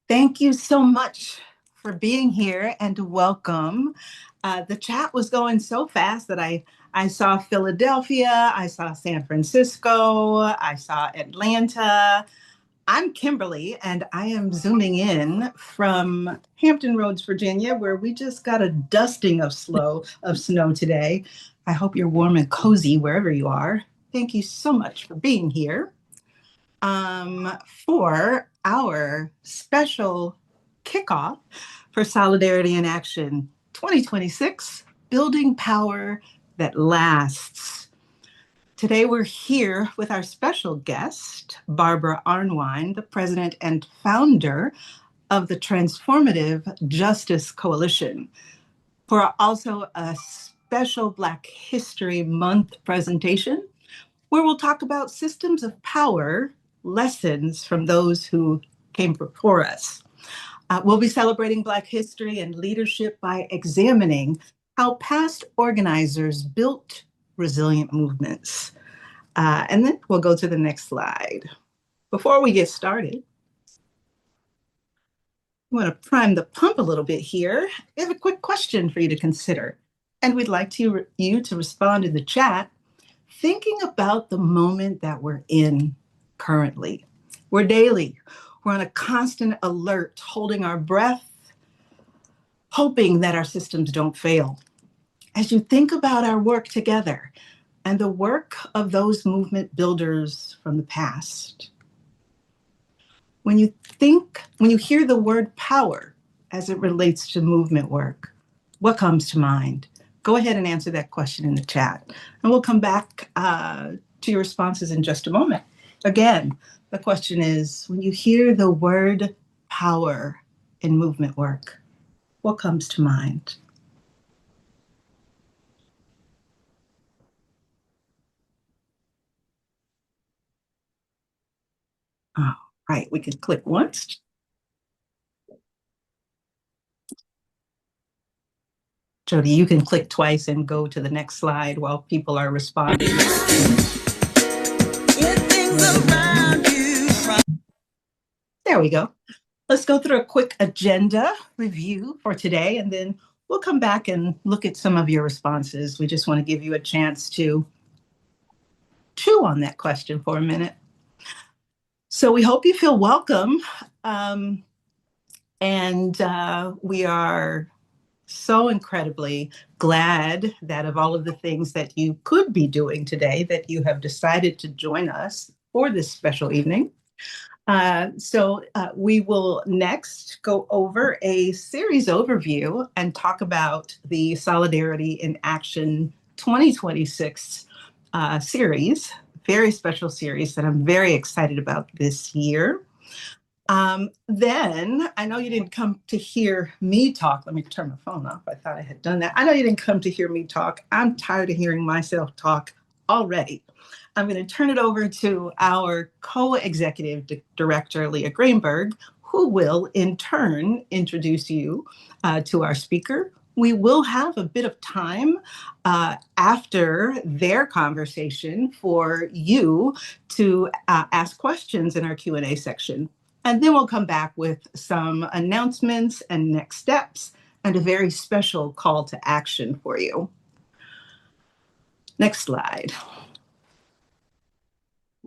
Thank you so much for being here and welcome. The chat was going so fast that I saw Philadelphia, I saw San Francisco, I saw Atlanta. I'm Kimberly, and I am zooming in from Hampton Roads, Virginia, where we just got a dusting of snow today. I hope you're warm and cozy wherever you are. Thank you so much for being here for our special kickoff for Solidarity in Action 2026, Building Power That Lasts. Today we're here with our special guest, Barbara Arnwine, the president and founder of the Transformative Justice Coalition, for also a special Black History Month presentation where we'll talk about systems of power, lessons from those who came before us. We'll be celebrating Black history and leadership by examining how past organizers built resilient movements. And then we'll go to the next slide. Before we get started, I want to prime the pump a little bit here. We have a quick question for you to consider, and we'd like you to respond in the chat, thinking about the moment that we're in currently. We're on a constant alert, holding our breath, hoping that our systems don't fail. As you think about our work together and the work of those movement builders from the past, when you hear the word power as it relates to movement work, what comes to mind? Go ahead and answer that question in the chat, and we'll come back to your responses in just a moment. Again, the question is, when you hear the word power in movement work, what comes to mind? All right, we can click once. Jody, you can click twice and go to the next slide while people are responding. There we go. Let's go through a quick agenda review for today, and then we'll come back and look at some of your responses. We just want to give you a chance to chew on that question for a minute. So we hope you feel welcome. We are so incredibly glad that of all of the things that you could be doing today, that you have decided to join us for this special evening. We will next go over a series overview and talk about the Solidarity in Action 2026 series, very special series that I'm very excited about this year. Then I know you didn't come to hear me talk. Let me turn my phone off. I thought I had done that. I know you didn't come to hear me talk. I'm tired of hearing myself talk already. I'm going to turn it over to our co-executive director, Leah Greenberg, who will in turn introduce you to our speaker. We will have a bit of time after their conversation for you to ask questions in our Q&A section. And then we'll come back with some announcements and next steps and a very special call to action for you. Next slide.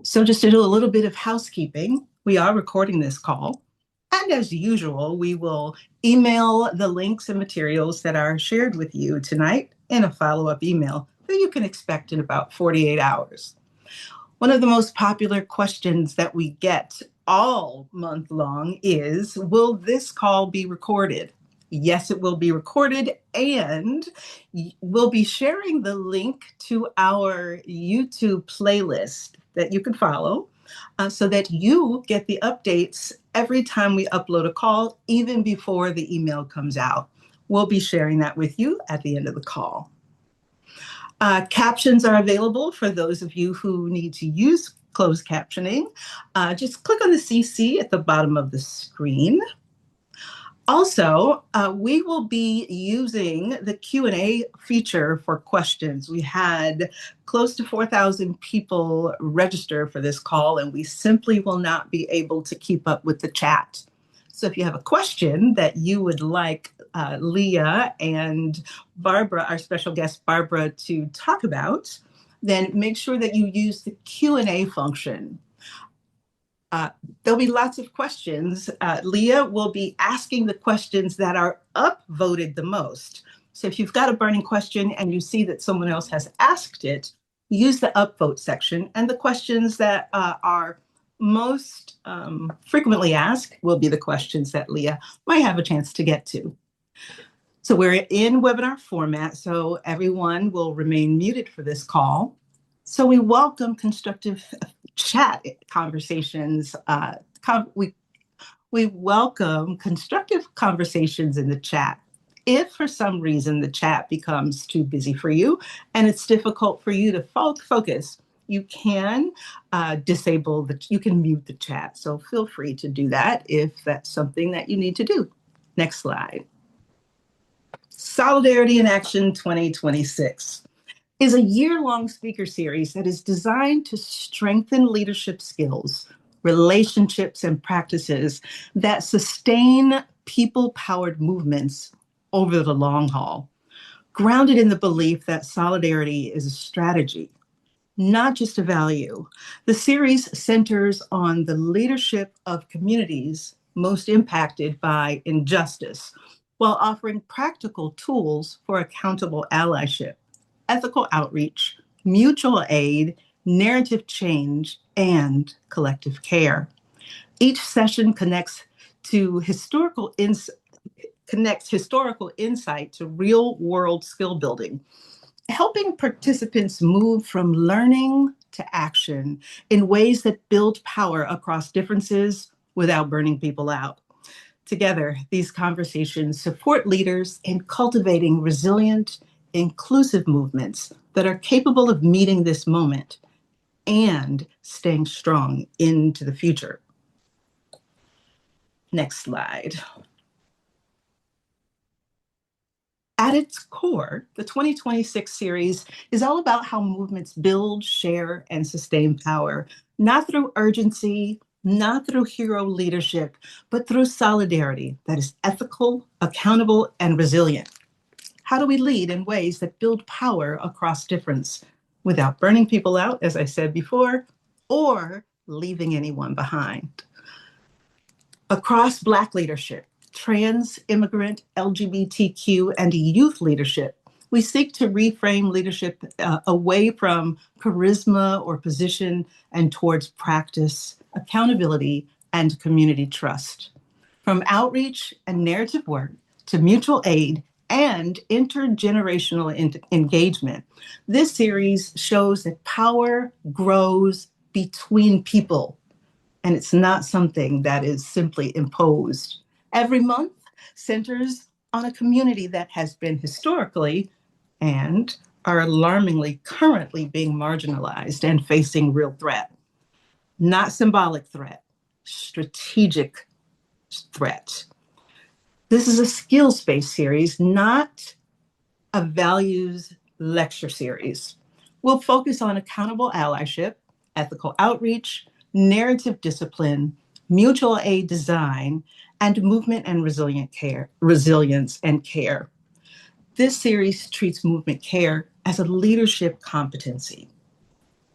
So just to do a little bit of housekeeping, we are recording this call. And as usual, we will email the links and materials that are shared with you tonight in a follow-up email that you can expect in about 48 hours. One of the most popular questions that we get all month long is, will this call be recorded? Yes, it will be recorded, and we'll be sharing the link to our YouTube playlist that you can follow so that you get the updates every time we upload a call, even before the email comes out. We'll be sharing that with you at the end of the call. Captions are available for those of you who need to use closed captioning. Just click on the CC at the bottom of the screen. Also, we will be using the Q&A feature for questions. We had close to 4,000 people register for this call, and we simply will not be able to keep up with the chat. So if you have a question that you would like Leah and Barbara, our special guest Barbara, to talk about, then make sure that you use the Q&A function. There'll be lots of questions. Leah will be asking the questions that are upvoted the most. So if you've got a burning question and you see that someone else has asked it, use the upvote section, and the questions that are most frequently asked will be the questions that Leah might have a chance to get to. So we're in webinar format, so everyone will remain muted for this call. So we welcome constructive chat conversations. We welcome constructive conversations in the chat. If for some reason the chat becomes too busy for you and it's difficult for you to focus, you can you can mute the chat. So feel free to do that if that's something that you need to do. Next slide. Solidarity in Action 2026 is a year-long speaker series that is designed to strengthen leadership skills, relationships, and practices that sustain people-powered movements over the long haul, grounded in the belief that solidarity is a strategy, not just a value. The series centers on the leadership of communities most impacted by injustice, while offering practical tools for accountable allyship, ethical outreach, mutual aid, narrative change, and collective care. Each session connects historical insight to real-world skill building, helping participants move from learning to action in ways that build power across differences without burning people out. Together, these conversations support leaders in cultivating resilient, inclusive movements that are capable of meeting this moment and staying strong into the future. Next slide. At its core, the 2026 series is all about how movements build, share, and sustain power, not through urgency, not through hero leadership, but through solidarity that is ethical, accountable, and resilient. How do we lead in ways that build power across difference without burning people out, as I said before, or leaving anyone behind? Across Black leadership, trans, immigrant, LGBTQ, and youth leadership, we seek to reframe leadership away from charisma or position and towards practice, accountability, and community trust. From outreach and narrative work to mutual aid and intergenerational engagement, this series shows that power grows between people, and it's not something that is simply imposed. Every month centers on a community that has been historically and are alarmingly currently being marginalized and facing real threat. Not symbolic threat, strategic threat. This is a skills-based series, not a values lecture series. We'll focus on accountable allyship, ethical outreach, narrative discipline, mutual aid design, and movement and resilience and care. This series treats movement care as a leadership competency,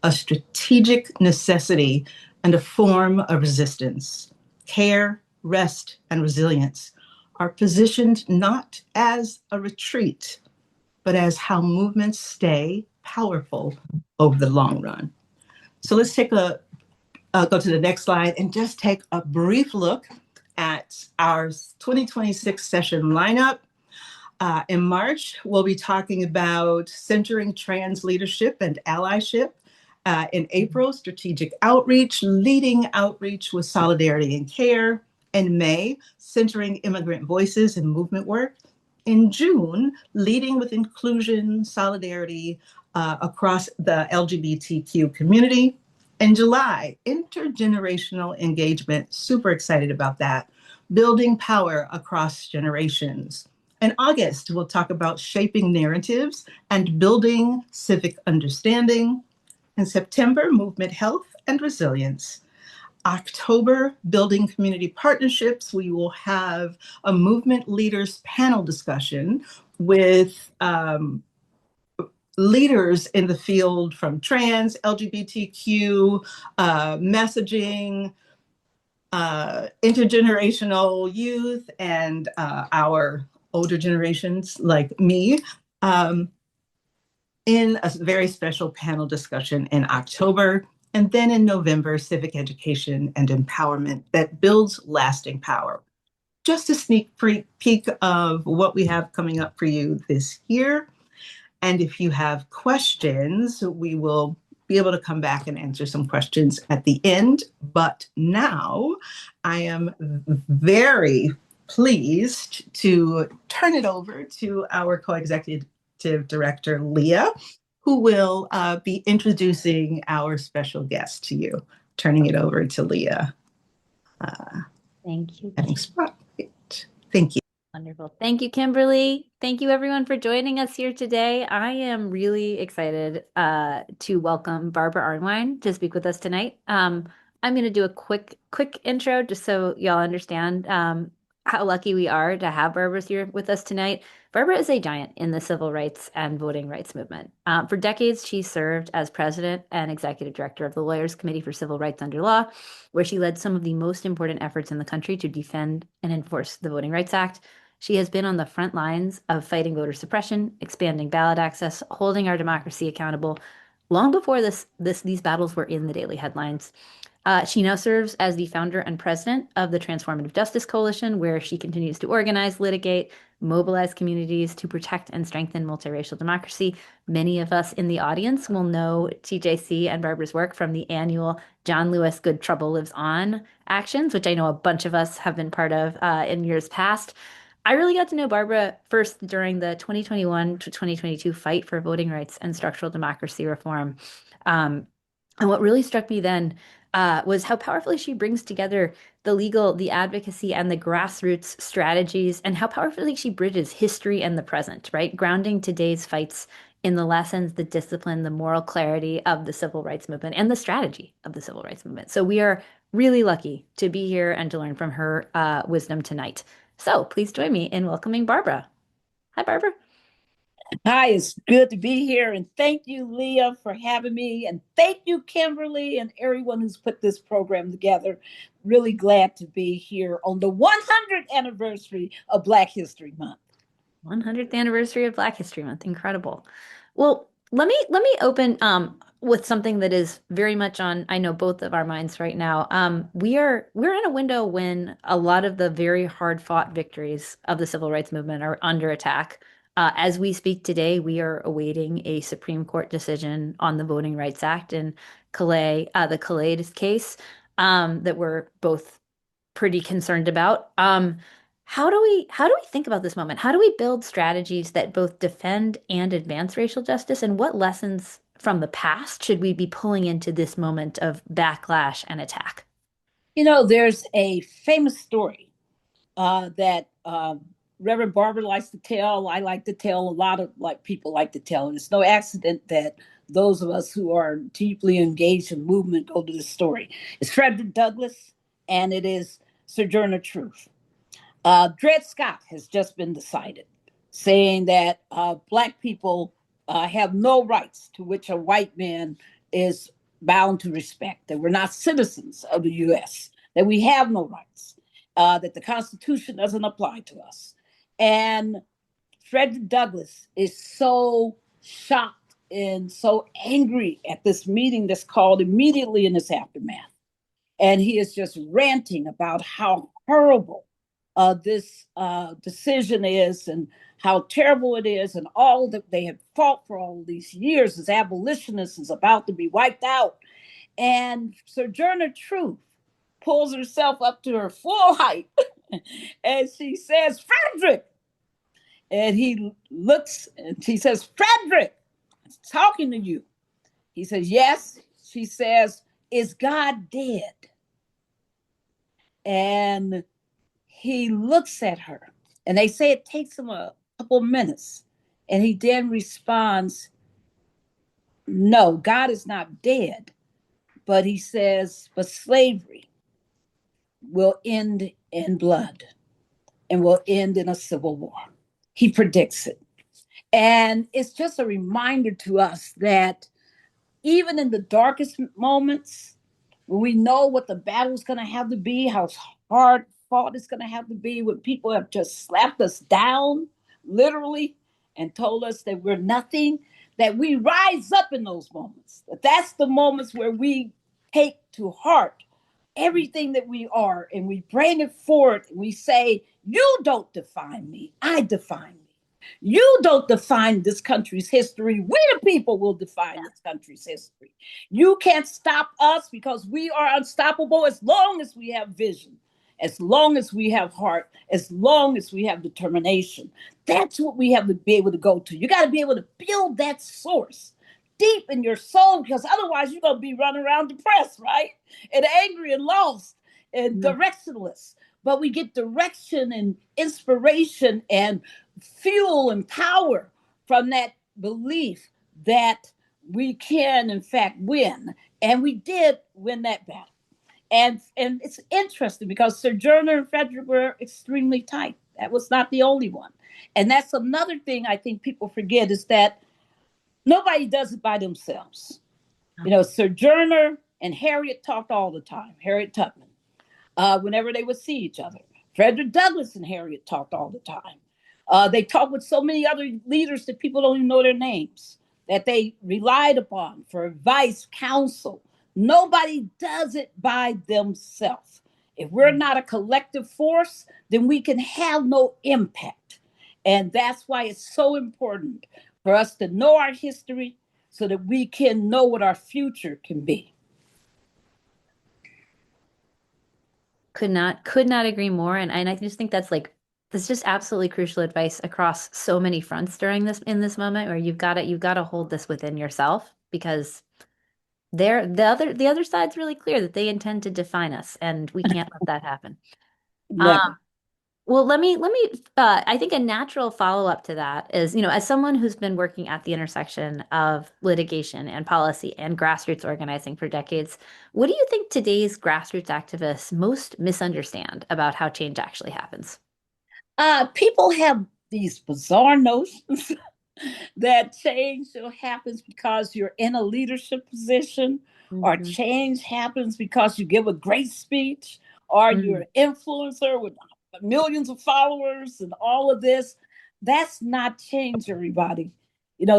a strategic necessity, and a form of resistance. Care, rest, and resilience are positioned not as a retreat, but as how movements stay powerful over the long run. So let's go to the next slide and just take a brief look at our 2026 session lineup. In March, we'll be talking about centering trans leadership and allyship. In April, strategic outreach, leading outreach with solidarity and care. In May, centering immigrant voices and movement work. In June, leading with inclusion, solidarity across the LGBTQ community. In July, intergenerational engagement, super excited about that, building power across generations. In August, we'll talk about shaping narratives and building civic understanding. In September, movement health and resilience. October, Building Community Partnerships, we will have a movement leaders panel discussion with leaders in the field from trans, LGBTQ, messaging, intergenerational youth, and our older generations like me, in a very special panel discussion in October. And then in November, civic education and empowerment that builds lasting power. Just a sneak peek of what we have coming up for you this year. And if you have questions, we will be able to come back and answer some questions at the end. But now I am very pleased to turn it over to our co-executive director, Leah, who will be introducing our special guest to you. Turning it over to Leah. Thank you. Thank you. Wonderful. Thank you, Kimberly. Thank you, everyone, for joining us here today. I am really excited to welcome Barbara Arnwine to speak with us tonight. I'm going to do a quick intro just so y'all understand how lucky we are to have Barbara here with us tonight. Barbara is a giant in the civil rights and voting rights movement. For decades, she served as president and executive director of the Lawyers Committee for Civil Rights Under Law, where she led some of the most important efforts in the country to defend and enforce the Voting Rights Act. She has been on the front lines of fighting voter suppression, expanding ballot access, holding our democracy accountable long before these battles were in the daily headlines. She now serves as the founder and president of the Transformative Justice Coalition, where she continues to organize, litigate, mobilize communities to protect and strengthen multiracial democracy. Many of us in the audience will know TJC and Barbara's work from the annual John Lewis Good Trouble Lives On actions, which I know a bunch of us have been part of in years past. I really got to know Barbara first during the 2021 to 2022 fight for voting rights and structural democracy reform. And what really struck me then was how powerfully she brings together the legal, the advocacy, and the grassroots strategies, and how powerfully she bridges history and the present, right? Grounding today's fights in the lessons, the discipline, the moral clarity of the civil rights movement and the strategy of the civil rights movement. So we are really lucky to be here and to learn from her wisdom tonight. So please join me in welcoming Barbara. Hi, Barbara. Hi, it's good to be here. And thank you, Leah, for having me. And thank you, Kimberly, and everyone who's put this program together. Really glad to be here on the 100th anniversary of Black History Month. 100th anniversary of Black History Month. Incredible. Well, let me open with something that is very much on, I know, both of our minds right now. We're in a window when a lot of the very hard fought victories of the civil rights movement are under attack. As we speak today, we are awaiting a Supreme Court decision on the Voting Rights Act in Calais, the Calais case that we're both pretty concerned about. How do we think about this moment? How do we build strategies that both defend and advance racial justice? And what lessons from the past should we be pulling into this moment of backlash and attack? You know, there's a famous story that Reverend Barber likes to tell. I like to tell. A lot of people like to tell. And it's no accident that those of us who are deeply engaged in movement go to this story. It's Frederick Douglass, and it is Sojourner Truth. Dred Scott has just been decided, saying that Black people have no rights to which a white man is bound to respect, that we're not citizens of the U.S., that we have no rights, that the Constitution doesn't apply to us. And Frederick Douglass is so shocked and so angry at this meeting that's called immediately in its aftermath. And he is just ranting about how horrible this decision is and how terrible it is, and all that they have fought for all these years as abolitionists is about to be wiped out. And Sojourner Truth pulls herself up to her full height and she says, "Frederick." And he looks and she says, "Frederick, I'm talking to you." He says, "Yes." She says, "Is God dead?" And he looks at her, and they say it takes him a couple minutes. And he then responds, "No, God is not dead." But he says, "But slavery will end in blood and will end in a civil war. He predicts it. And it's just a reminder to us that even in the darkest moments, when we know what the battle's going to have to be, how hard fought it's going to have to be, when people have just slapped us down, literally, and told us that we're nothing, that we rise up in those moments. That's the moments where we take to heart everything that we are and we bring it forward and we say, you don't define me, I define me. You don't define this country's history. We, the people, will define this country's history. You can't stop us because we are unstoppable as long as we have vision, as long as we have heart, as long as we have determination. That's what we have to be able to go to. You got to be able to build that source deep in your soul, because otherwise you're going to be running around depressed, right? And angry and lost and directionless. But we get direction and inspiration and fuel and power from that belief that we can, in fact, win. And we did win that battle. And it's interesting because Sojourner and Frederick were extremely tight. That was not the only one. And that's another thing I think people forget, is that nobody does it by themselves. You know, Sojourner and Harriet talked all the time, Harriet Tubman, whenever they would see each other. Frederick Douglass and Harriet talked all the time. They talked with so many other leaders that people don't even know their names, that they relied upon for advice, counsel. Nobody does it by themselves. If we're not a collective force, then we can have no impact. And that's why it's so important for us to know our history so that we can know what our future can be. Could not agree more. And I just think that's just absolutely crucial advice across so many fronts in this moment, where you've got to hold this within yourself, because the other side's really clear that they intend to define us, and we can't let that happen. Well, let me I think a natural follow-up to that is, as someone who's been working at the intersection of litigation and policy and grassroots organizing for decades, what do you think today's grassroots activists most misunderstand about how change actually happens? People have these bizarre notions that change happens because you're in a leadership position, or change happens because you give a great speech, or you're an influencer with millions of followers and all of this. That's not change, everybody.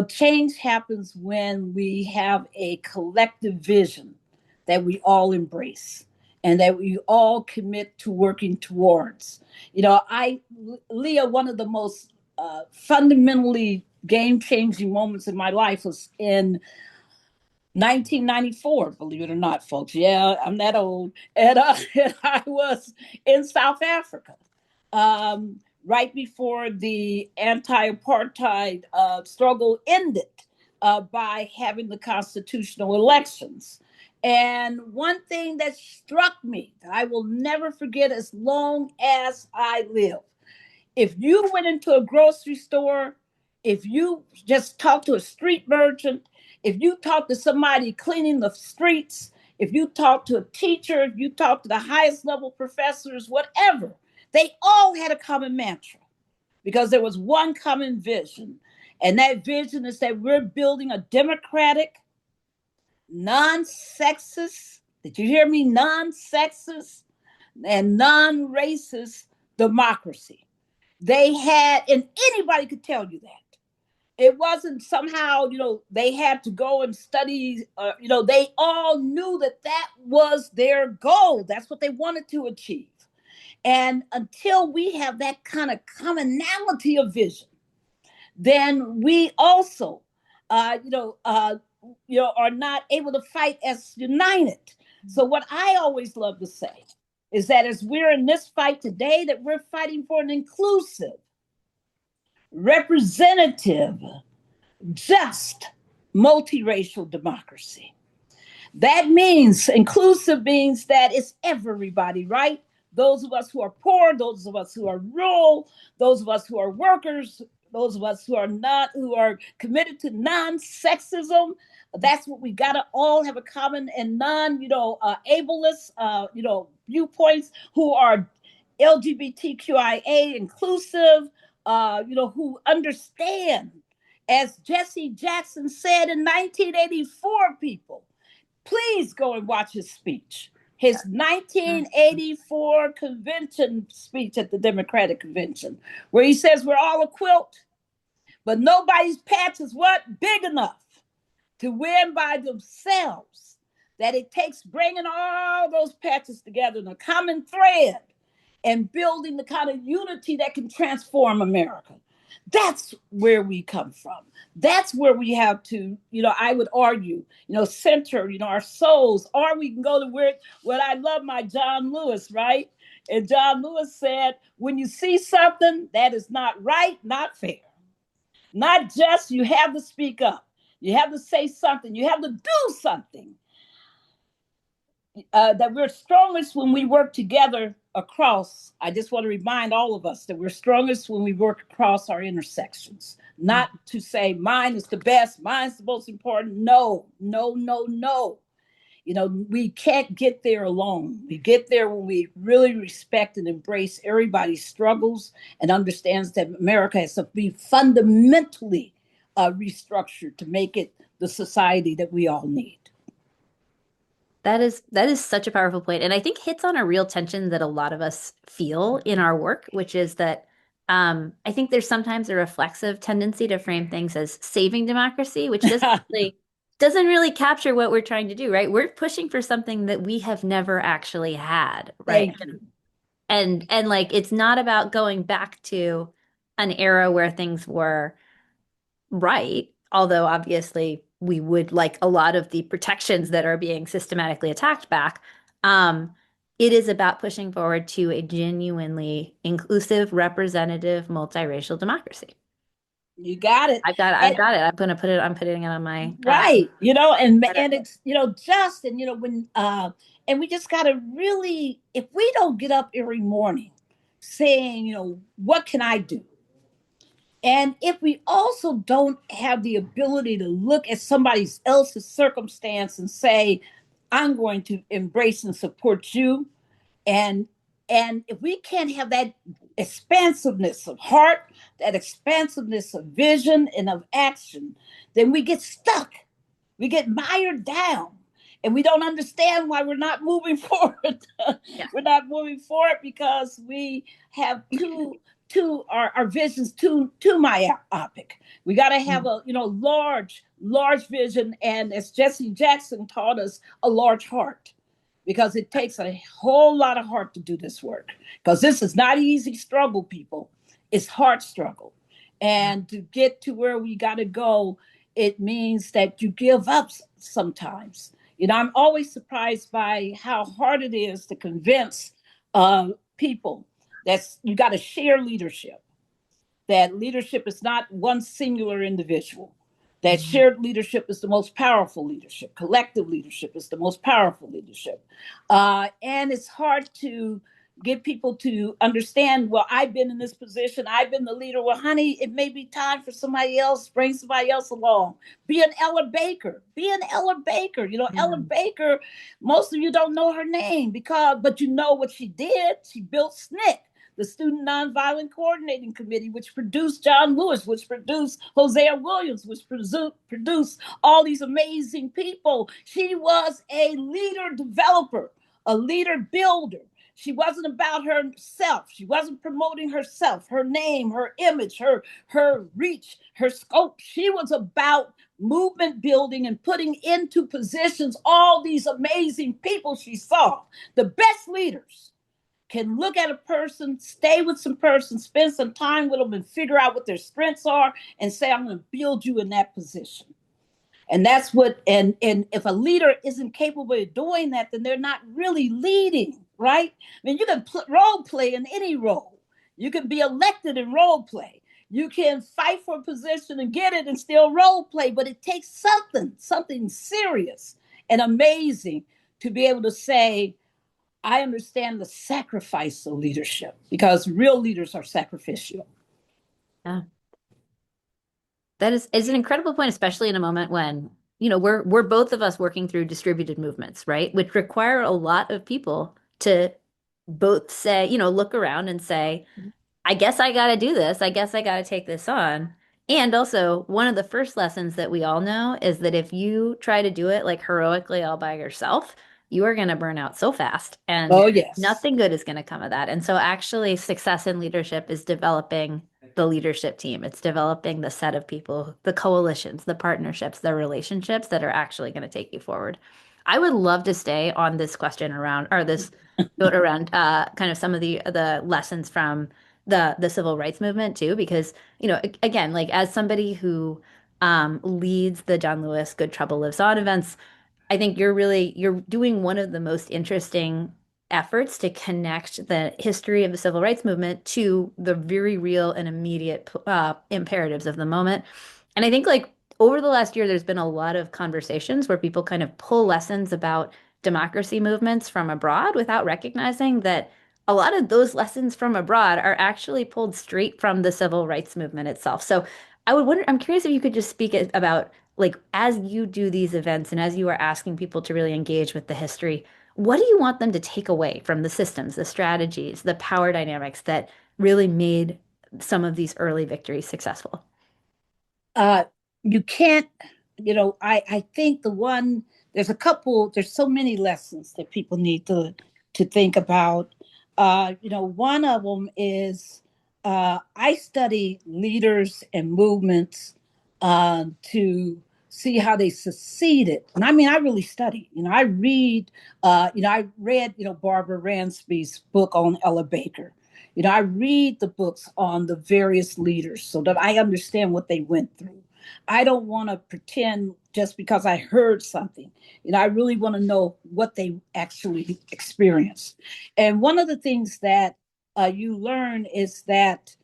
Change happens when we have a collective vision that we all embrace and that we all commit to working towards. Leah, one of the most fundamentally game-changing moments in my life was in 1994, believe it or not, folks. Yeah, I'm that old. And I was in South Africa right before the anti-apartheid struggle ended by having the constitutional elections. And one thing that struck me that I will never forget as long as I live, if you went into a grocery store, if you just talked to a street merchant, if you talked to somebody cleaning the streets, if you talked to a teacher, if you talked to the highest level professors, whatever, they all had a common mantra, because there was one common vision. And that vision is that we're building a democratic, non-sexist, did you hear me? Non-sexist and non-racist democracy. They had, and anybody could tell you that. It wasn't somehow, they had to go and study, they all knew that that was their goal. That's what they wanted to achieve. And until we have that kind of commonality of vision, then we also, are not able to fight as united. So what I always love to say is that as we're in this fight today, that we're fighting for an inclusive, representative, just multiracial democracy. That means inclusive means that it's everybody, right? Those of us who are poor, those of us who are rural, those of us who are workers, those of us who are committed to non-sexism. That's what we gotta all have a common, and ableist, viewpoints, who are LGBTQIA inclusive, who understand, as Jesse Jackson said in 1984, people, please go and watch his speech. His 1984 convention speech at the Democratic Convention, where he says we're all a quilt, but nobody's patch is what? Big enough to win by themselves. That it takes bringing all those patches together in a common thread and building the kind of unity that can transform America. That's where we come from. That's where we have to, I would argue, center, our souls, or we can go to what I love, my John Lewis, right? And John Lewis said, when you see something that is not right, not fair, not just, you have to speak up. You have to say something. You have to do something. That we're strongest when we work together across. I just want to remind all of us that we're strongest when we work across our intersections. Not to say mine is the best, mine's the most important. No. We can't get there alone. We get there when we really respect and embrace everybody's struggles and understands that America has to be fundamentally restructured to make it the society that we all need. That is such a powerful point, and I think hits on a real tension that a lot of us feel in our work, which is that I think there's sometimes a reflexive tendency to frame things as saving democracy, which doesn't really capture what we're trying to do, right? We're pushing for something that we have never actually had, right? And like it's not about going back to an era where things were right, although obviously we would like a lot of the protections that are being systematically attacked back. It is about pushing forward to a genuinely inclusive, representative, multiracial democracy. You got it. I've got it. I'm putting it on my right. And it's just and we just gotta really, if we don't get up every morning saying, what can I do? And if we also don't have the ability to look at somebody else's circumstance and say, I'm going to embrace and support you. And if we can't have that expansiveness of heart, that expansiveness of vision and of action, then we get stuck. We get mired down. And we don't understand why we're not moving forward. Yeah. We're not moving forward because we have our visions too myopic. We got to have a large vision, and as Jesse Jackson taught us, a large heart, because it takes a whole lot of heart to do this work. Because this is not an easy struggle, people. It's hard struggle, and to get to where we got to go, it means that you give up sometimes. I'm always surprised by how hard it is to convince people that you got to share leadership, that leadership is not one singular individual, that shared leadership is the most powerful leadership, collective leadership is the most powerful leadership. And it's hard to get people to understand, well, I've been in this position, I've been the leader. Well, honey, it may be time for somebody else, bring somebody else along. Be an Ella Baker. Ella Baker, most of you don't know her name but you know what she did. She built SNCC, the Student Nonviolent Coordinating Committee, which produced John Lewis, which produced Hosea Williams, which produced all these amazing people. She was a leader developer, a leader builder. She wasn't about herself. She wasn't promoting herself, her name, her image, her reach, her scope. She was about movement building and putting into positions all these amazing people she saw. The best leaders can look at a person, stay with some person, spend some time with them, and figure out what their strengths are and say, I'm going to build you in that position. And that's what, and if a leader isn't capable of doing that, then they're not really leading, right? I mean, you can role play in any role. You can be elected in role play. You can fight for a position and get it and still role play, but it takes something serious and amazing to be able to say, I understand the sacrifice of leadership, because real leaders are sacrificial. Yeah. That is an incredible point, especially in a moment when, we're both of us working through distributed movements, right? Which require a lot of people to both say, look around and say, I guess I got to do this. I guess I got to take this on. And also, one of the first lessons that we all know is that if you try to do it like heroically all by yourself, you are going to burn out so fast and Oh, yes. nothing good is going to come of that. And so, actually, success in leadership is developing the leadership team. It's developing the set of people, the coalitions, the partnerships, the relationships that are actually going to take you forward. I would love to stay on this question around, or this note around kind of some of the lessons from the civil rights movement too, because again, like as somebody who leads the John Lewis Good Trouble Lives On events, I think you're doing one of the most interesting efforts to connect the history of the civil rights movement to the very real and immediate imperatives of the moment. And I think like over the last year, there's been a lot of conversations where people kind of pull lessons about democracy movements from abroad without recognizing that a lot of those lessons from abroad are actually pulled straight from the civil rights movement itself. So I'm curious if you could just speak about like as you do these events and as you are asking people to really engage with the history, what do you want them to take away from the systems, the strategies, the power dynamics that really made some of these early victories successful? uh you can't, I think there's so many lessons that people need to think about. One of them is, I study leaders and movements to see how they succeeded. And I mean, I really study. I read, Barbara Ransby's book on Ella Baker. I read the books on the various leaders so that I understand what they went through. I don't want to pretend just because I heard something. I really want to know what they actually experienced. And one of the things that you learn is that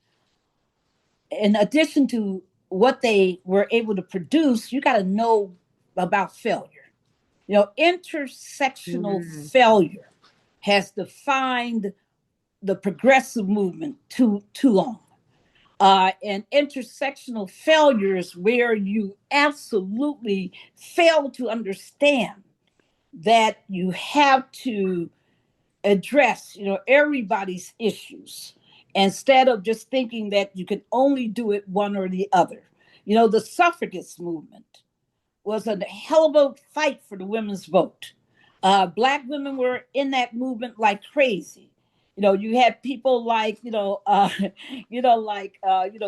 in addition to what they were able to produce, you got to know about failure. Intersectional failure has defined the progressive movement too long. And intersectional failures where you absolutely fail to understand that you have to address, everybody's issues instead of just thinking that you can only do it one or the other. The suffragist movement was a hell of a fight for the women's vote. Black women were in that movement like crazy. You had people like,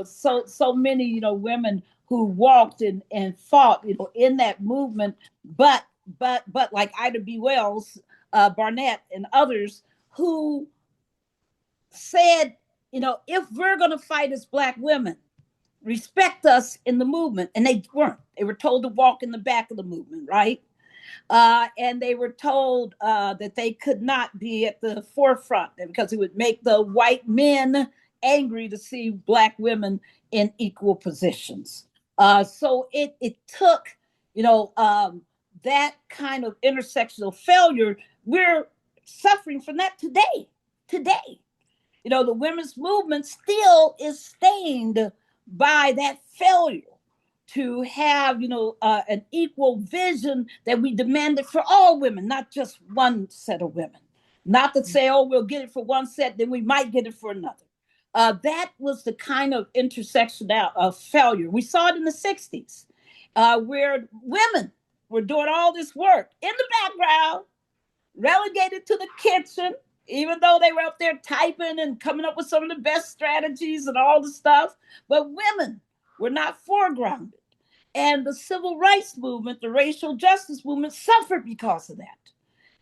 so many, women who walked and fought, in that movement. But like Ida B. Wells, Barnett, and others who said, if we're going to fight as Black women, respect us in the movement. And they weren't. They were told to walk in the back of the movement, right? And they were told that they could not be at the forefront because it would make the white men angry to see Black women in equal positions. So it took, that kind of intersectional failure. We're suffering from that today. The women's movement still is stained by that failure to have, an equal vision that we demanded for all women, not just one set of women. Not to say, oh, we'll get it for one set, then we might get it for another. That was the kind of intersection of failure. We saw it in the 60s, where women were doing all this work in the background, relegated to the kitchen, even though they were up there typing and coming up with some of the best strategies and all the stuff. But women were not foregrounded. And the civil rights movement, the racial justice movement, suffered because of that.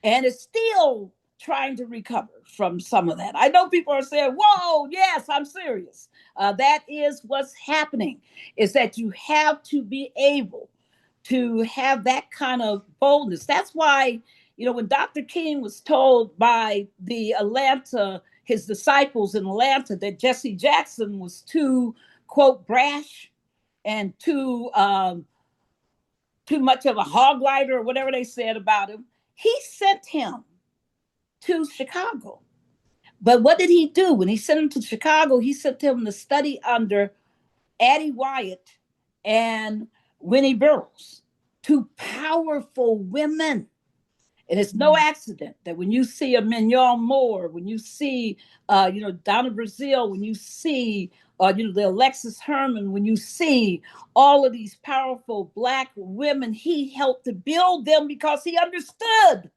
And it's still trying to recover from some of that. I know people are saying, whoa, yes, I'm serious. That is what's happening, is that you have to be able to have that kind of boldness. That's why, when Dr. King was told by his disciples in Atlanta, that Jesse Jackson was too, quote, brash and too much of a hoglighter, or whatever they said about him, he sent him to Chicago. But what did he do? When he sent him to Chicago, he sent him to study under Addie Wyatt and Winnie Burroughs, two powerful women. And it's no accident that when you see a Mignon Moore, when you see, Donna Brazile, when you see, the Alexis Herman, when you see all of these powerful Black women, he helped to build them because he understood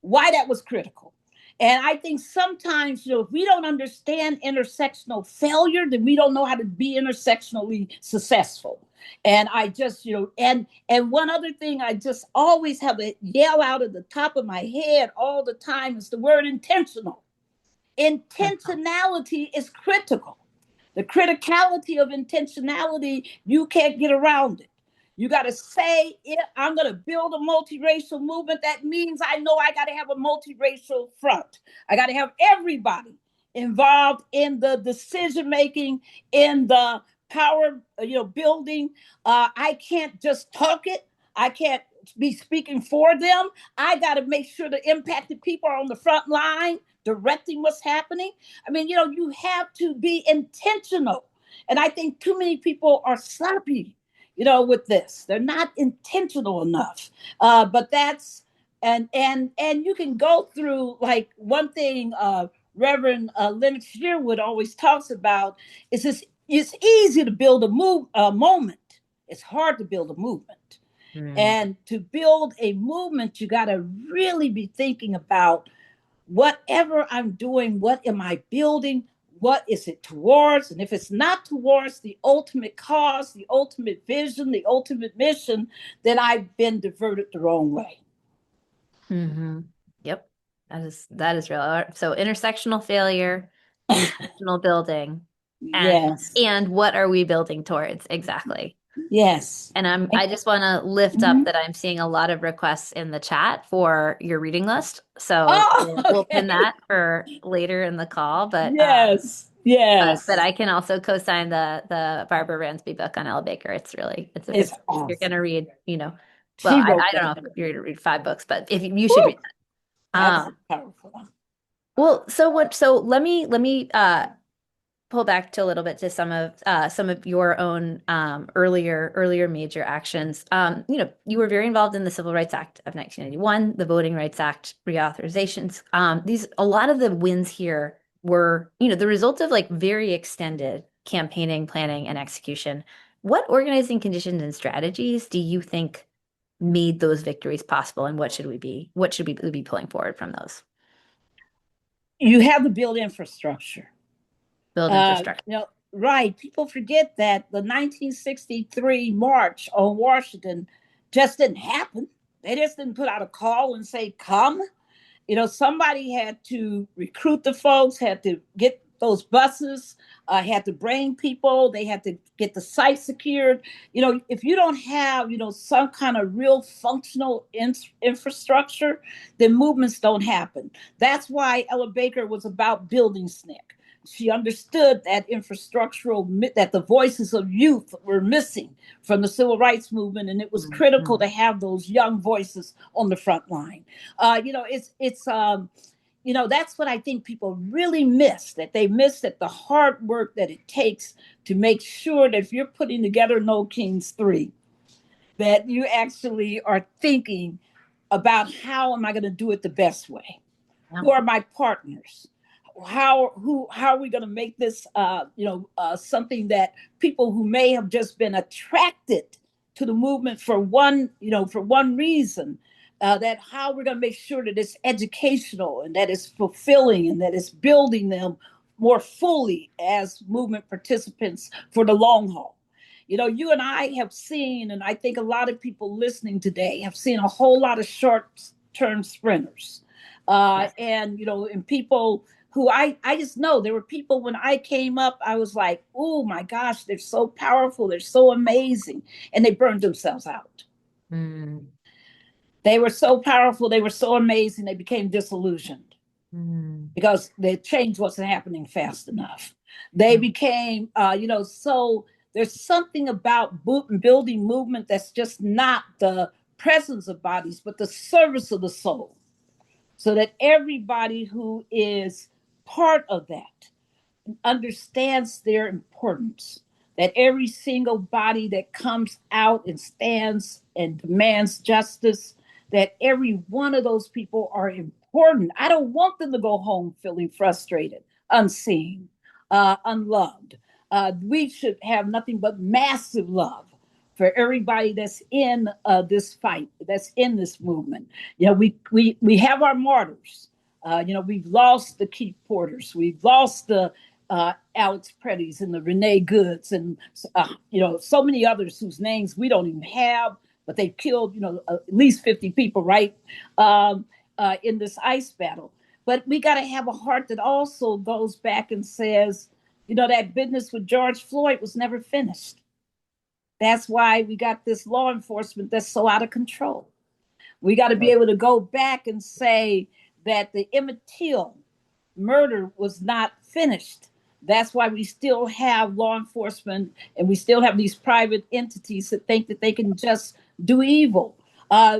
why that was critical. And I think sometimes, if we don't understand intersectional failure, then we don't know how to be intersectionally successful. And I just, and one other thing I just always have to yell out at the top of my head all the time is the word intentional. Intentionality is critical. The criticality of intentionality, you can't get around it. You got to say, I'm going to build a multiracial movement. That means I know I got to have a multiracial front. I got to have everybody involved in the decision making, in the power, building. I can't just talk it. I can't be speaking for them. I got to make sure the impacted people are on the front line, directing what's happening. I mean, you have to be intentional. And I think too many people are sloppy, with this. They're not intentional enough. But that's, and you can go through, like, one thing Reverend Lennox Sherwood always talks about is this: it's easy to build a moment. It's hard to build a movement. And to build a movement, you got to really be thinking about whatever I'm doing, what am I building? What is it towards? And if it's not towards the ultimate cause, the ultimate vision, the ultimate mission, then I've been diverted the wrong way. Mm-hmm. Yep. That is real. So intersectional failure, intentional building, Yes. and what are we building towards? Exactly. Yes. And I just want to lift up that I'm seeing a lot of requests in the chat for your reading list. So we'll pin that for later in the call. But yes. But I can also co-sign the Barbara Ransby book on Ella Baker. It's awesome. You're gonna read, well, I don't know if you're gonna read 5 books, but if you should read that. That's a powerful one. Well, so let me pull back to a little bit to some of your own earlier major actions. You were very involved in the Civil Rights Act of 1991, the Voting Rights Act reauthorizations. A lot of the wins here were, the result of like very extended campaigning, planning, and execution. What organizing conditions and strategies do you think made those victories possible, and what should we be pulling forward from those? You have to build infrastructure. Right. People forget that the 1963 March on Washington just didn't happen. They just didn't put out a call and say, come. Somebody had to recruit the folks, had to get those buses, had to bring people, they had to get the site secured. If you don't have, some kind of real functional infrastructure, then movements don't happen. That's why Ella Baker was about building SNCC. She understood that that the voices of youth were missing from the civil rights movement, and it was critical to have those young voices on the front line. That's what I think people really miss, that they miss that the hard work that it takes to make sure that if you're putting together No Kings 3, that you actually are thinking about how am I going to do it the best way? Yeah. Who are my partners? How are we going to make this, something that people who may have just been attracted to the movement for one reason, that how we're going to make sure that it's educational and that it's fulfilling and that it's building them more fully as movement participants for the long haul. You and I have seen, and I think a lot of people listening today have seen a whole lot of short-term sprinters, and people who I just know there were people when I came up, I was like, oh my gosh, they're so powerful, they're so amazing, and they burned themselves out. They were so powerful, they were so amazing, they became disillusioned because the change wasn't happening fast enough. They became, so there's something about building movement that's just not the presence of bodies, but the service of the soul, so that everybody who is part of that understands their importance. that every single body that comes out and stands and demands justice, that every one of those people are important. I don't want them to go home feeling frustrated, unseen, unloved. We should have nothing but massive love for everybody that's in this fight, that's in this movement. You know, we have our martyrs. You know, we've lost the Keith Porters, we've lost the Alex Preddies and the Renee Goods, and you know, so many others whose names we don't even have, but they've killed, you know, at least 50 people, right, in this ICE battle. But we got to have a heart that also goes back and says, you know, that business with George Floyd was never finished. That's why we got this law enforcement that's so out of control. We got to be able to go back and say that the Emmett Till murder was not finished. That's why we still have law enforcement and we still have these private entities that think that they can just do evil.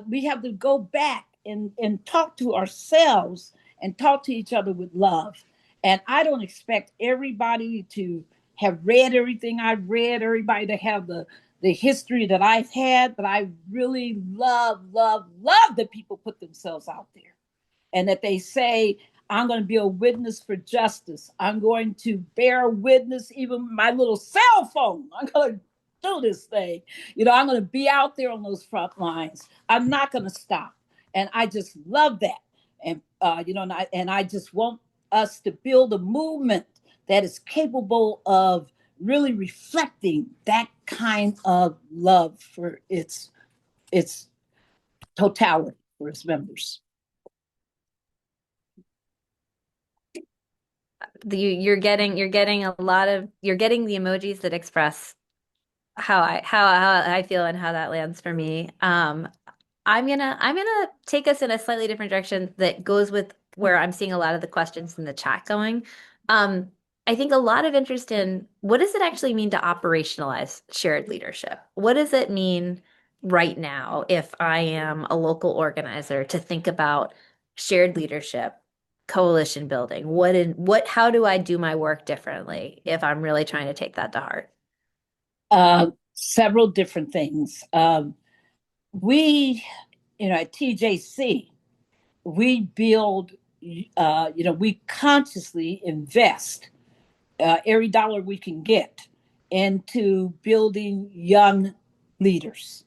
We have to go back and talk to ourselves and talk to each other with love. And I don't expect everybody to have read everything I've read, everybody to have the history that I've had, but I really love that people put themselves out there and that they say, I'm going to be a witness for justice. I'm going to bear witness, even my little cell phone. I'm going to do this thing. You know, I'm going to be out there on those front lines. I'm not going to stop. And I just love that. And, you know, and I just want us to build a movement that is capable of really reflecting that kind of love for its totality, for its members. You're getting a lot of, you're getting the emojis that express how I feel and how that lands for me. I'm gonna take us in a slightly different direction that goes with where I'm seeing a lot of the questions in the chat going. I think a lot of interest in what does it actually mean to operationalize shared leadership? What does it mean right now if I am a local organizer to think about shared leadership, coalition building? How do I do my work differently if I'm really trying to take that to heart? Several different things. We, you know, at TJC, we build, you know, we consciously invest every dollar we can get into building young leaders.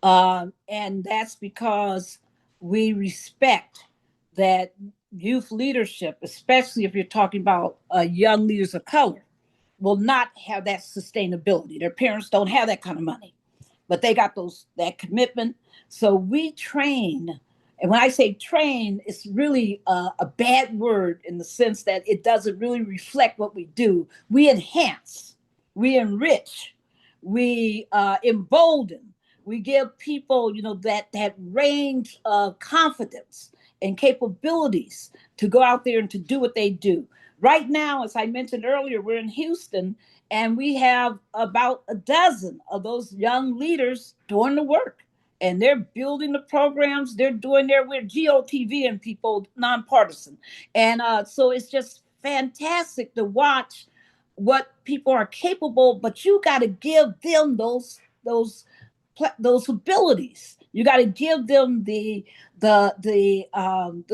And that's because we respect that youth leadership, especially if you're talking about young leaders of color, will not have that sustainability. Their parents don't have that kind of money, but they got that commitment. So we train. And when I say train, it's really a bad word in the sense that it doesn't really reflect what we do. We enhance, we enrich, we embolden, we give people, you know, that range of confidence and capabilities to go out there and to do what they do. Right now, as I mentioned earlier, we're in Houston and we have about a dozen of those young leaders doing the work. And they're building the programs. We're GOTV and people, nonpartisan. And so it's just fantastic to watch what people are capable, but you got to give them those abilities. You got to give them the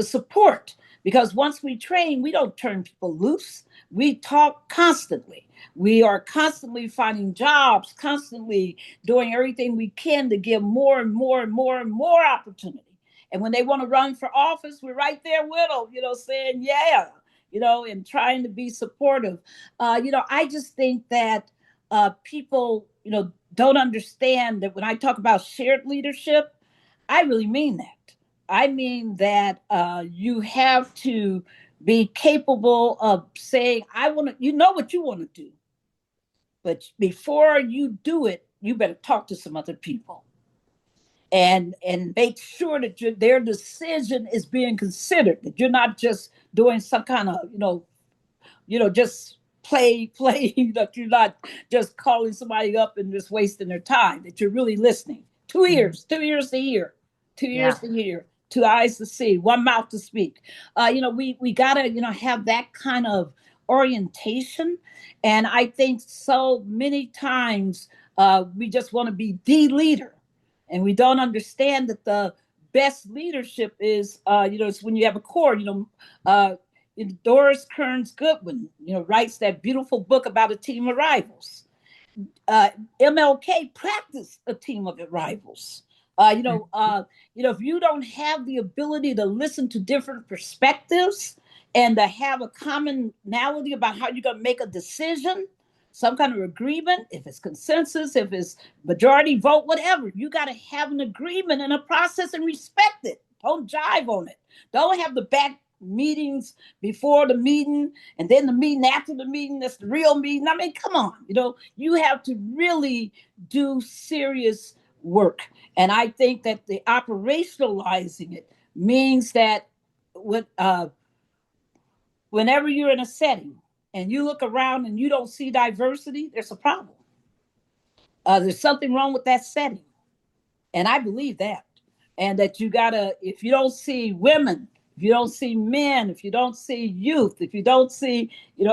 support, because once we train, we don't turn people loose. We talk constantly. We are constantly finding jobs, constantly doing everything we can to give more and more and more and more opportunity. And when they want to run for office, we're right there with them, you know, saying, yeah, you know, and trying to be supportive. You know, I just think that people, you know, don't understand that when I talk about shared leadership, I really mean that. I mean that you have to be capable of saying, I want to, you know what you want to do. But before you do it, you better talk to some other people and make sure that their decision is being considered, that you're not just doing some kind of, just play, that you're not just calling somebody up and just wasting their time, that you're really listening. 2 ears, 2 ears to hear, 2 ears to hear, 2 eyes to see, 1 mouth to speak. We gotta, have that kind of orientation. And I think so many times we just want to be the leader, and we don't understand that the best leadership is, it's when you have a core. Doris Kearns Goodwin, writes that beautiful book about a team of rivals. MLK practiced a team of rivals. If you don't have the ability to listen to different perspectives and to have a commonality about how you're going to make a decision, some kind of agreement, if it's consensus, if it's majority vote, whatever, you got to have an agreement and a process and respect it. Don't jive on it. Don't have the back meetings before the meeting and then the meeting after the meeting. That's the real meeting. I mean, come on, you have to really do serious work. And I think that the operationalizing it means that whenever you're in a setting and you look around and you don't see diversity, there's a problem. There's something wrong with that setting. And I believe that. And that if you don't see women, if you don't see men, if you don't see youth, if you don't see,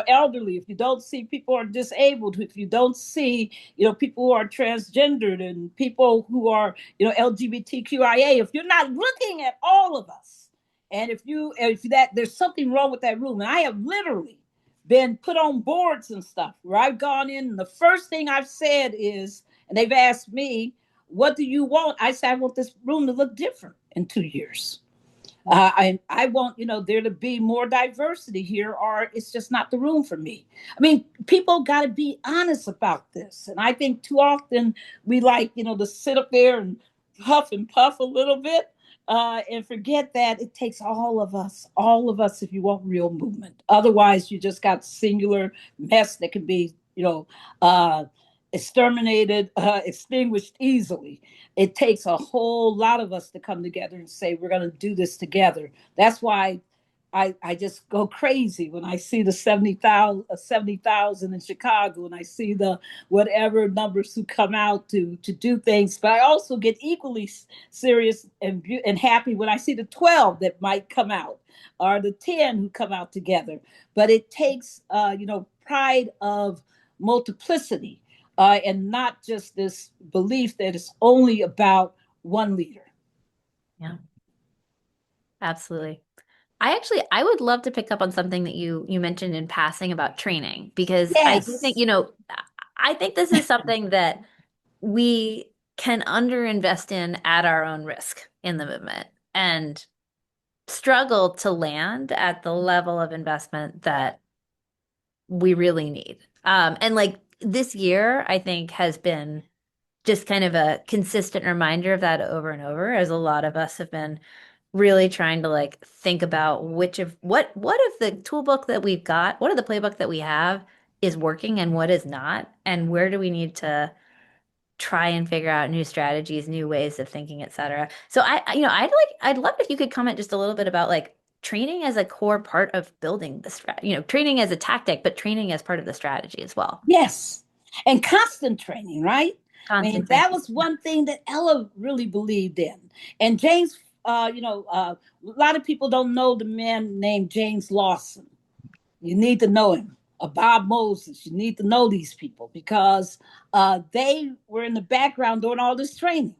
elderly, if you don't see people who are disabled, if you don't see, people who are transgendered and people who are, LGBTQIA, if you're not looking at all of us, and if there's something wrong with that room. And I have literally been put on boards and stuff where I've gone in and the first thing I've said is, and they've asked me, what do you want? I said, I want this room to look different in 2 years. I want, there to be more diversity here, or it's just not the room for me. I mean, people got to be honest about this. And I think too often we like, to sit up there and huff and puff a little bit and forget that it takes all of us, if you want real movement. Otherwise, you just got singular mess that can be, extinguished easily. It takes a whole lot of us to come together and say, we're going to do this together. That's why I just go crazy when I see the 70,000 in Chicago, and I see the whatever numbers who come out to do things. But I also get equally serious and happy when I see the 12 that might come out, or the 10 who come out together. But it takes, pride of multiplicity. And not just this belief that it's only about one leader. Yeah, absolutely. I would love to pick up on something that you mentioned in passing about training, because Yes. I do think, I think this is something that we can underinvest in at our own risk in the movement and struggle to land at the level of investment that we really need. And like this year, I think has been just kind of a consistent reminder of that over and over, as a lot of us have been really trying to like think about what of the toolbook that we've got, what of the playbook that we have is working and what is not, and where do we need to try and figure out new strategies, new ways of thinking, et cetera. So I'd love if you could comment just a little bit about like training as a core part of building the strategy, training as a tactic, but training as part of the strategy as well. Yes. And constant training, right? Constant training. That was one thing that Ella really believed in. And James, a lot of people don't know the man named James Lawson. You need to know him. Bob Moses, you need to know these people, because they were in the background doing all this training.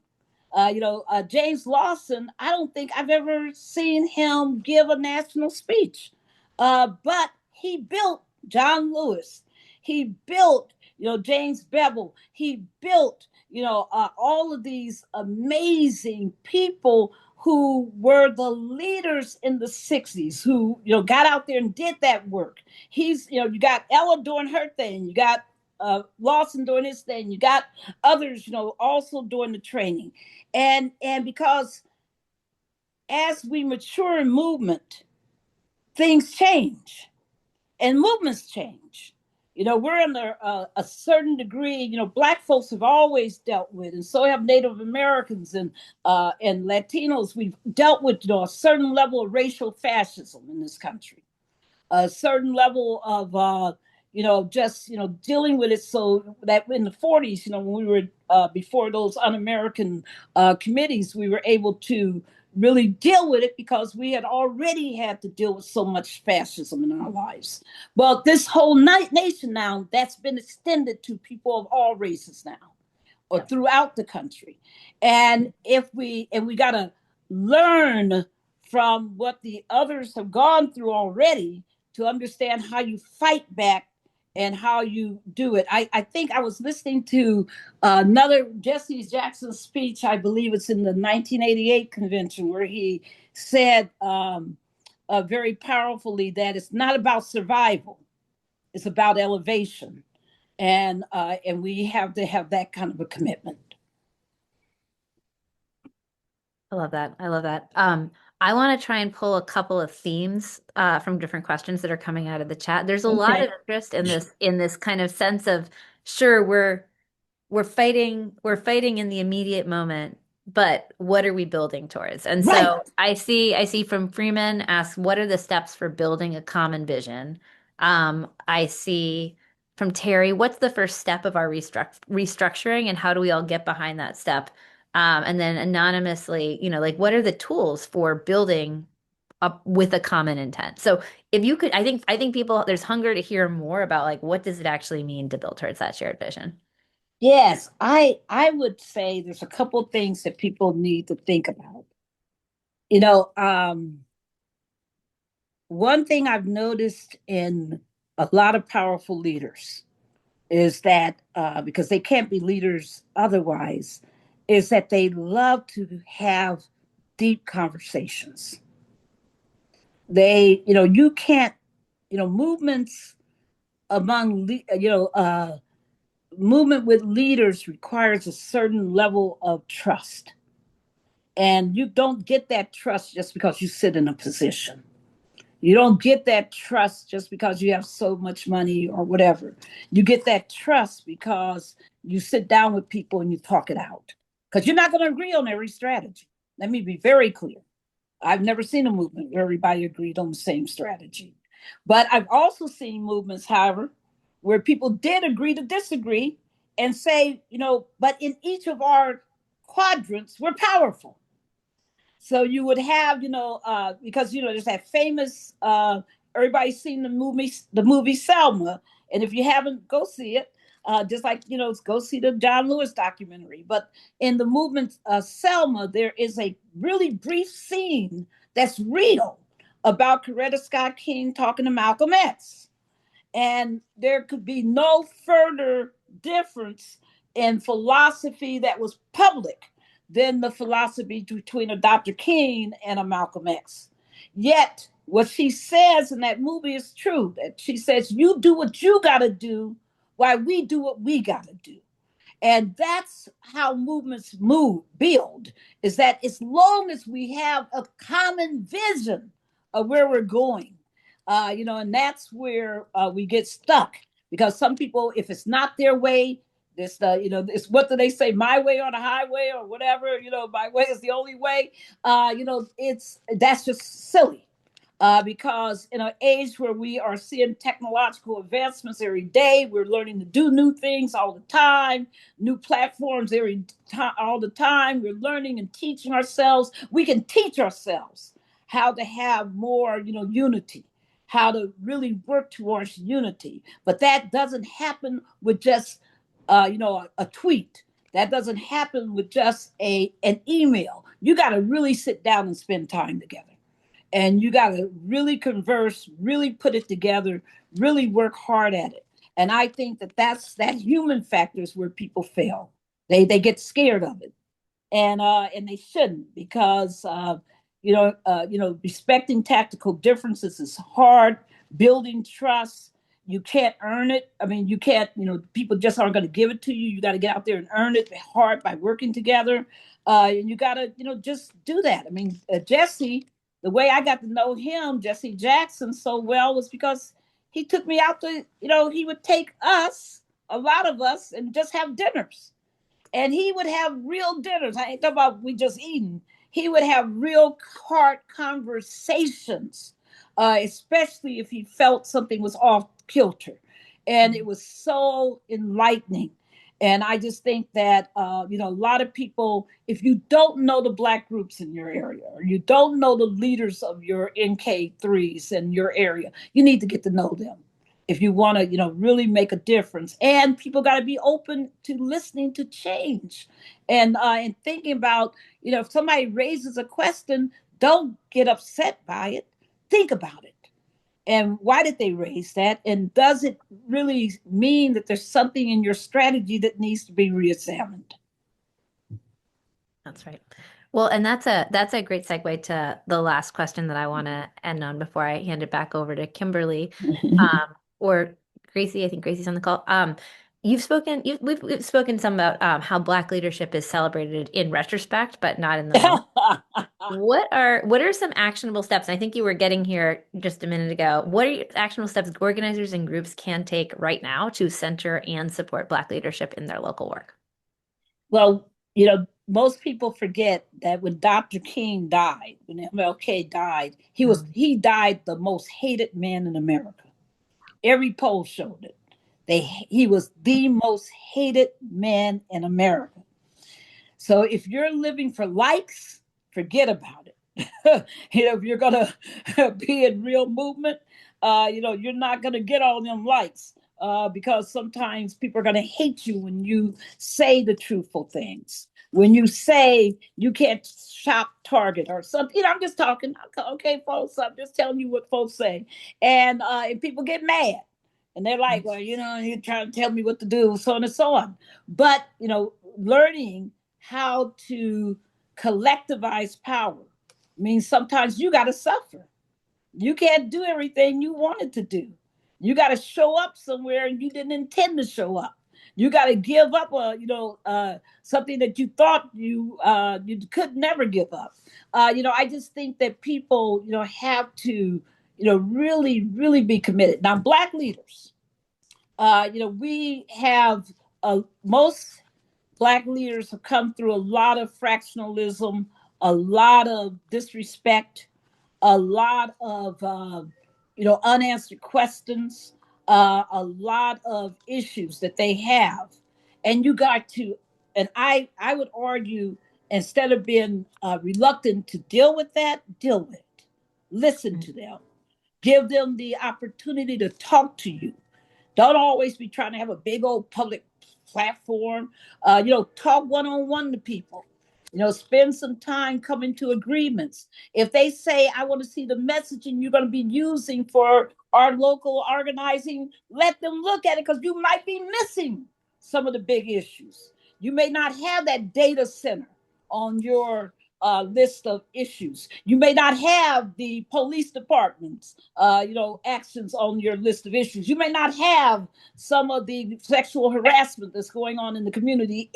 James Lawson, I don't think I've ever seen him give a national speech, but he built John Lewis. He built, James Bevel. He built, all of these amazing people who were the leaders in the 60s, who, got out there and did that work. You got Ella doing her thing. You got Lawson doing his thing. You got others, also doing the training. And because as we mature in movement, things change and movements change. We're under a certain degree, Black folks have always dealt with, and so have Native Americans and Latinos. We've dealt with, a certain level of racial fascism in this country, a certain level of, dealing with it. So that in the 40s, when we were before those un-American committees, we were able to really deal with it because we had already had to deal with so much fascism in our lives. Well, this whole nation now, that's been extended to people of all races now, or Yep. throughout the country. And we got to learn from what the others have gone through already to understand how you fight back and how you do it. I think I was listening to another Jesse Jackson speech. I believe it's in the 1988 convention, where he said very powerfully that it's not about survival, it's about elevation. And we have to have that kind of a commitment. I love that. I love that. I want to try and pull a couple of themes from different questions that are coming out of the chat. There's a lot Okay. of interest in this kind of sense of, sure, we're fighting in the immediate moment, but what are we building towards? And Right. so I see from Freeman asks, what are the steps for building a common vision? I see from Terry, what's the first step of our restructuring, and how do we all get behind that step? And then anonymously, like, what are the tools for building up with a common intent? So if you could, I think people, there's hunger to hear more about, like, what does it actually mean to build towards that shared vision? Yes, I would say there's a couple things that people need to think about. One thing I've noticed in a lot of powerful leaders is that because they can't be leaders otherwise, is that they love to have deep conversations. You can't, movements among, movement with leaders requires a certain level of trust. And you don't get that trust just because you sit in a position. You don't get that trust just because you have so much money or whatever. You get that trust because you sit down with people and you talk it out. Because you're not going to agree on every strategy. Let me be very clear. I've never seen a movement where everybody agreed on the same strategy. But I've also seen movements, however, where people did agree to disagree and say, but in each of our quadrants, we're powerful. So you would have, because there's that famous, everybody's seen the movie Selma, and if you haven't, go see it. Just like go see the John Lewis documentary. But in the movement Selma, there is a really brief scene that's real about Coretta Scott King talking to Malcolm X, and there could be no further difference in philosophy that was public than the philosophy between a Dr. King and a Malcolm X. Yet, what she says in that movie is true. That she says, you do what you got to do while we do what we got to do. And that's how movements build, is that as long as we have a common vision of where we're going, and that's where we get stuck. Because some people, if it's not their way, it's what do they say, my way or the highway or whatever, my way is the only way. That's just silly. Because in an age where we are seeing technological advancements every day, we're learning to do new things all the time, new platforms all the time. We're learning and teaching ourselves. We can teach ourselves how to have more, unity, how to really work towards unity. But that doesn't happen with just, a tweet. That doesn't happen with just an email. You got to really sit down and spend time together. And you got to really converse, really put it together, really work hard at it. And I think that human factor is where people fail. They get scared of it, and they shouldn't, because respecting tactical differences is hard. Building trust, you can't earn it. I mean, you can't. People just aren't going to give it to you. You got to get out there and earn it hard by working together. And you got to just do that. I mean, Jesse. The way I got to know him, Jesse Jackson, so well was because he took me out to, he would take us, a lot of us, and just have dinners. And he would have real dinners. I ain't talking about we just eating. He would have real hard conversations, especially if he felt something was off kilter. And it was so enlightening. And I just think that, a lot of people, if you don't know the Black groups in your area, or you don't know the leaders of your NK3s in your area, you need to get to know them if you want to, really make a difference. And people got to be open to listening to change, and thinking about, if somebody raises a question, don't get upset by it. Think about it. And why did they raise that? And does it really mean that there's something in your strategy that needs to be reexamined? That's right. Well, and that's a great segue to the last question that I want to end on before I hand it back over to Kimberly, or Gracie. I think Gracie's on the call. We've spoken some about how Black leadership is celebrated in retrospect, but not in the moment. What are some actionable steps? And I think you were getting here just a minute ago. What are actionable steps organizers and groups can take right now to center and support Black leadership in their local work? Well, most people forget that when Dr. King died, when MLK died, he died the most hated man in America. Every poll showed it. He was the most hated man in America. So if you're living for likes, forget about it. If you're gonna be in real movement, you're not gonna get all them likes, because sometimes people are gonna hate you when you say the truthful things. When you say you can't shop Target or something, I'm just talking. Okay, folks, I'm just telling you what folks say, and people get mad. And they're like, well, you're trying to tell me what to do, so on and so on. But, learning how to collectivize power means sometimes you got to suffer. You can't do everything you wanted to do. You got to show up somewhere and you didn't intend to show up. You got to give up, something that you thought you could never give up. I just think that people, have to, really, really be committed. Now, Black leaders, we have most Black leaders have come through a lot of fractionalism, a lot of disrespect, a lot of unanswered questions, a lot of issues that they have, and you got to. And I would argue, instead of being reluctant to deal with that, deal with it. Listen to them. Give them the opportunity to talk to you. Don't always be trying to have a big old public platform. Talk one-on-one to people. Spend some time coming to agreements. If they say, I want to see the messaging you're going to be using for our local organizing, let them look at it, because you might be missing some of the big issues. You may not have that data center on your list of issues. You may not have the police department's, actions on your list of issues. You may not have some of the sexual harassment that's going on in the community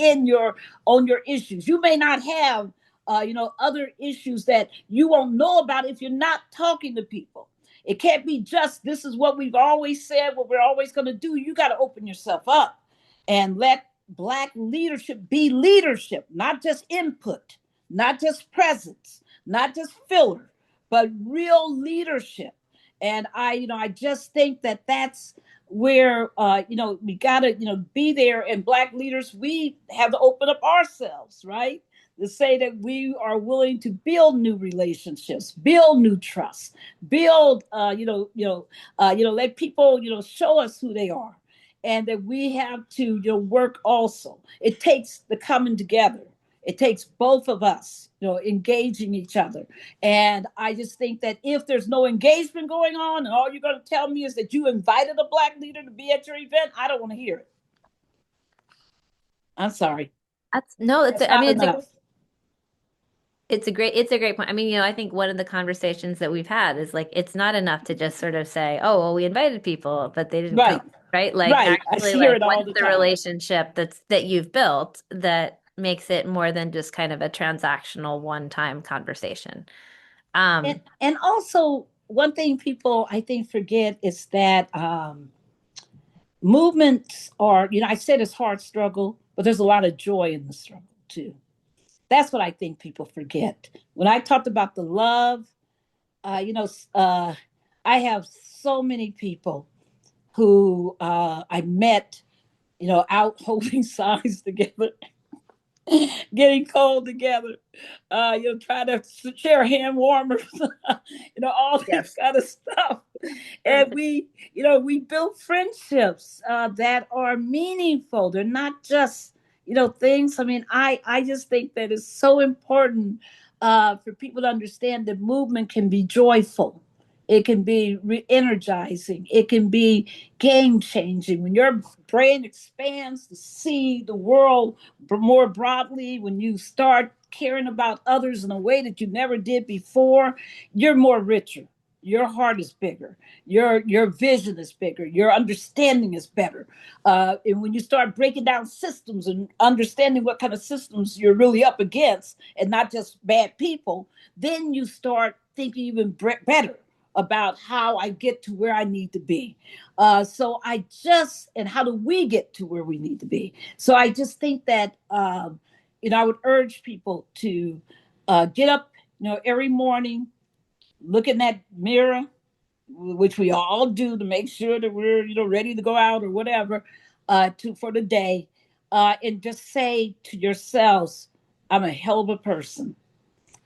on your issues. You may not have, other issues that you won't know about if you're not talking to people. It can't be just, this is what we've always said, what we're always going to do. You got to open yourself up and let Black leadership be leadership, not just input, not just presence, not just filler, but real leadership. And I just think that that's where, we got to, be there. And Black leaders, we have to open up ourselves, right? To say that we are willing to build new relationships, build new trust, build, let people, show us who they are. And that we have to, work also. It takes the coming together. It takes both of us, engaging each other. And I just think that if there's no engagement going on and all you're going to tell me is that you invited a Black leader to be at your event, I don't want to hear it. I'm sorry. It's a great point. I mean, I think one of the conversations that we've had is like, it's not enough to just sort of say, oh, well, we invited people, but they didn't come, right? Like, right. Actually, like, what's the relationship that you've built that makes it more than just kind of a transactional one-time conversation. And also, one thing people, I think, forget is that movements are, I said it's hard struggle, but there's a lot of joy in the struggle too. That's what I think people forget. When I talked about the love, I have so many people who I met out holding signs together, getting cold together, try to share hand warmers, all Yes. this kind of stuff. And we built friendships that are meaningful. They're not just, things. I mean, I just think that it's so important for people to understand that movement can be joyful. It can be re-energizing. It can be game changing. When your brain expands to see the world more broadly, when you start caring about others in a way that you never did before, you're more richer. Your heart is bigger. Your vision is bigger. Your understanding is better. And when you start breaking down systems and understanding what kind of systems you're really up against, and not just bad people, then you start thinking even better about how I get to where I need to be. And how do we get to where we need to be? So I just think that, I would urge people to get up, every morning, look in that mirror, which we all do to make sure that we're, ready to go out or whatever, for the day, and just say to yourselves, I'm a hell of a person.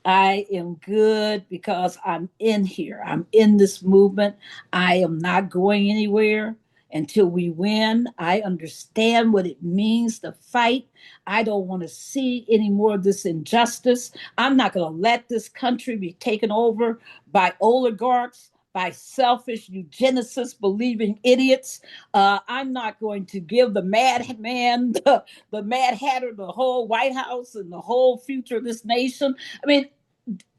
I am good because I'm in here. I'm in this movement. I am not going anywhere until we win. I understand what it means to fight. I don't want to see any more of this injustice. I'm not going to let this country be taken over by oligarchs, by selfish eugenicists believing idiots. I'm not going to give the madman, the Mad Hatter, the whole White House and the whole future of this nation. I mean,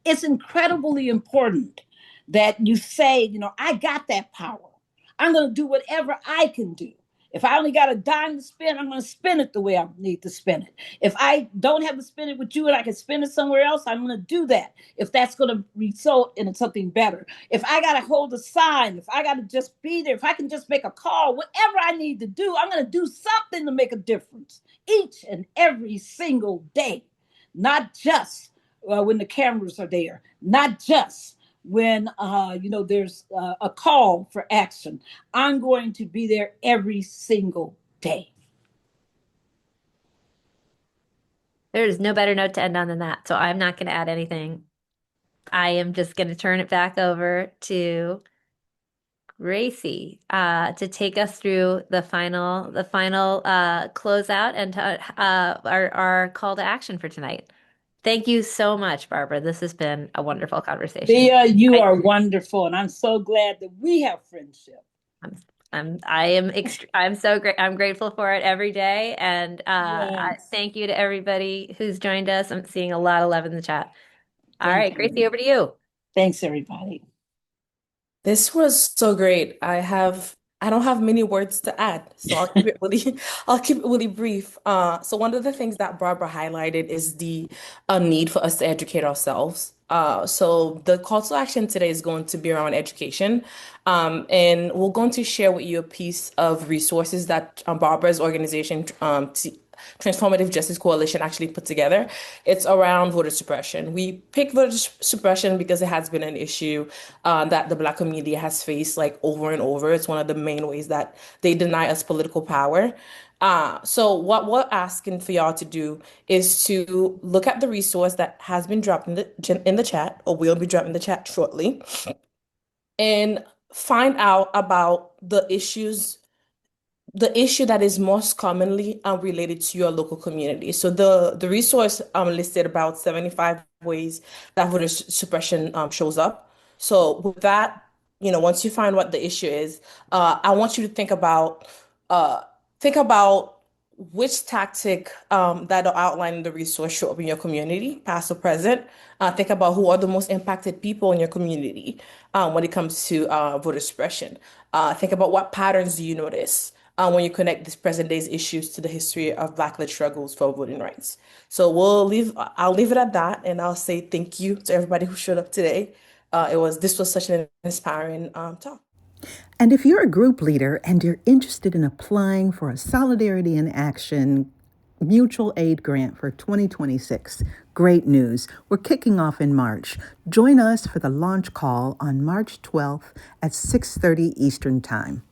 it's incredibly important that you say, I got that power. I'm going to do whatever I can do. If I only got a dime to spend, I'm going to spend it the way I need to spend it. If I don't have to spend it with you and I can spend it somewhere else, I'm going to do that. If that's going to result in something better. If I got to hold a sign, if I got to just be there, if I can just make a call, whatever I need to do, I'm going to do something to make a difference each and every single day, not just when the cameras are there, not just when there's a call for action. I'm going to be there every single day. There's no better note to end on than that. So I'm not going to add anything. I am just going to turn it back over to Gracie to take us through the final closeout and to, our call to action for tonight. Thank you so much, Barbara. This has been a wonderful conversation. Thea, you are wonderful, and I'm so glad that we have friendship. I'm so great. I'm grateful for it every day, and Yes. thank you to everybody who's joined us. I'm seeing a lot of love in the chat. All right, you. Gracie, over to you. Thanks, everybody. This was so great. I don't have many words to add, so I'll keep it really brief. So one of the things that Barbara highlighted is the need for us to educate ourselves. So the call to action today is going to be around education. And we're going to share with you a piece of resources that Barbara's organization, Transformative Justice Coalition, actually put together. It's around voter suppression. We picked voter suppression because it has been an issue that the Black community has faced like over and over. It's one of the main ways that they deny us political power. So what we're asking for y'all to do is to look at the resource that has been dropped in the chat, or will be dropped in the chat shortly, and find out about the issue that is most commonly related to your local community. So the resource listed about 75 ways that voter suppression shows up. So with that, once you find what the issue is, I want you to think about which tactic that are outlined in the resource show up in your community, past or present. Think about who are the most impacted people in your community when it comes to voter suppression. Think about what patterns do you notice when you connect this present day's issues to the history of Black-led struggles for voting rights. So I'll leave it at that, and I'll say thank you to everybody who showed up today. This was such an inspiring talk. And if you're a group leader and you're interested in applying for a Solidarity in Action mutual aid grant for 2026, great news. We're kicking off in March. Join us for the launch call on March 12th at 6:30 Eastern Time.